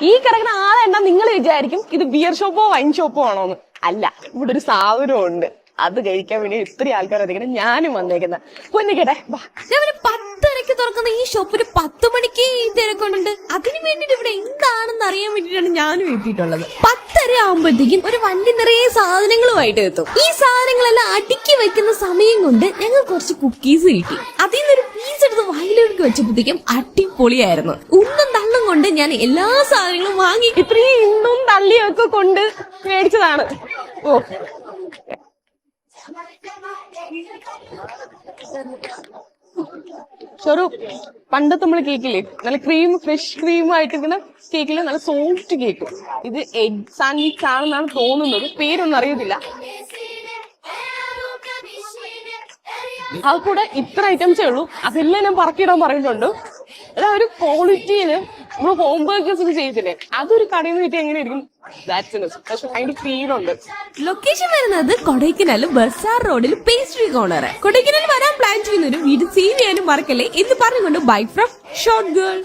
ഈ കിടക്കുന്ന ആളെണ്ണ നിങ്ങൾ വിചാരിക്കും ഇത് ബിയർ ഷോപ്പോ വൈൻ ഷോപ്പോ ആണോന്ന്. അല്ല, ഇവിടെ ഒരു സാധനം ഉണ്ട്. അത് കഴിക്കാൻ വേണ്ടി ഇത്രയും ആൾക്കാർ അതിങ്ങനെ ഞാനും വന്നേക്കുന്ന പൊന്നിക്കട്ടെ. രാവിലെ 10:30 തുറക്കുന്ന ഈ ഷോപ്പിന് 10 മണിക്ക് തിരക്കുന്നുണ്ട്. അതിന് വേണ്ടിട്ട് ഇവിടെ എന്താണെന്ന് അറിയാൻ വേണ്ടിട്ടാണ് ഞാനും എത്തിയിട്ടുള്ളത്. 10:30 ആകുമ്പോഴത്തേക്കും ഒരു വണ്ടി നിറയെ സാധനങ്ങളുമായിട്ട് എത്തും. ഈ സാധനങ്ങളെല്ലാം അടുക്കി വെക്കുന്ന സമയം കൊണ്ട് ഞങ്ങൾ കുറച്ച് കുക്കീസ് കിട്ടി. അതിൽ നിന്നൊരു പീസ് എടുത്ത് വായിലേക്ക് വെച്ചപ്പോഴത്തേക്കും അടിപൊളിയായിരുന്നു. ഉന്തും തള്ളും കൊണ്ട് ഞാൻ എല്ലാ സാധനങ്ങളും വാങ്ങി. ഇത്രയും ഇന്നും തള്ളിയൊക്കെ കൊണ്ട് മേടിച്ചതാണ്. ഓ, ഷൊറു, പണ്ടത്തെ നമ്മള് കേക്കില്ലേ, നല്ല ക്രീം, ഫ്രഷ് ക്രീമായിട്ട് ഇങ്ങനെ കേക്കില് നല്ല സോഫ്റ്റ് കേക്ക്. ഇത് എഗ് സാൻഡ്വിച്ച് ആണെന്നാണ് തോന്നുന്നത്, പേരൊന്നും അറിയത്തില്ല. അത് കൂടെ ഇത്ര ഐറ്റംസേ ഉള്ളൂ. അതെല്ലാം ഞാൻ പറക്കിയിടാൻ പറഞ്ഞിട്ടുണ്ട്. അതാ ഒരു ക്വാളിറ്റിയില് നമ്മള് ഹോം ബേക്കേഴ്സ് ചെയ്തില്ലേ, അതൊരു കടയിൽ നിന്ന് കിട്ടി എങ്ങനെയായിരിക്കും. പക്ഷെ അതിന്റെ ഫീലുണ്ട്. ലൊക്കേഷൻ വരുന്നത് കൊടൈക്കനാൽ ബസാർ റോഡിൽ പേസ്ട്രി കോർണർ. കൊടൈക്കനാൽ വരാൻ പ്ലാൻ ചെയ്യുന്നവരും വീട് സേവ് ചെയ്യാനും മറക്കല്ലേ എന്ന് പറഞ്ഞുകൊണ്ട് ബൈ ഫ്രം ഷോർട്ട് ഗേൾ.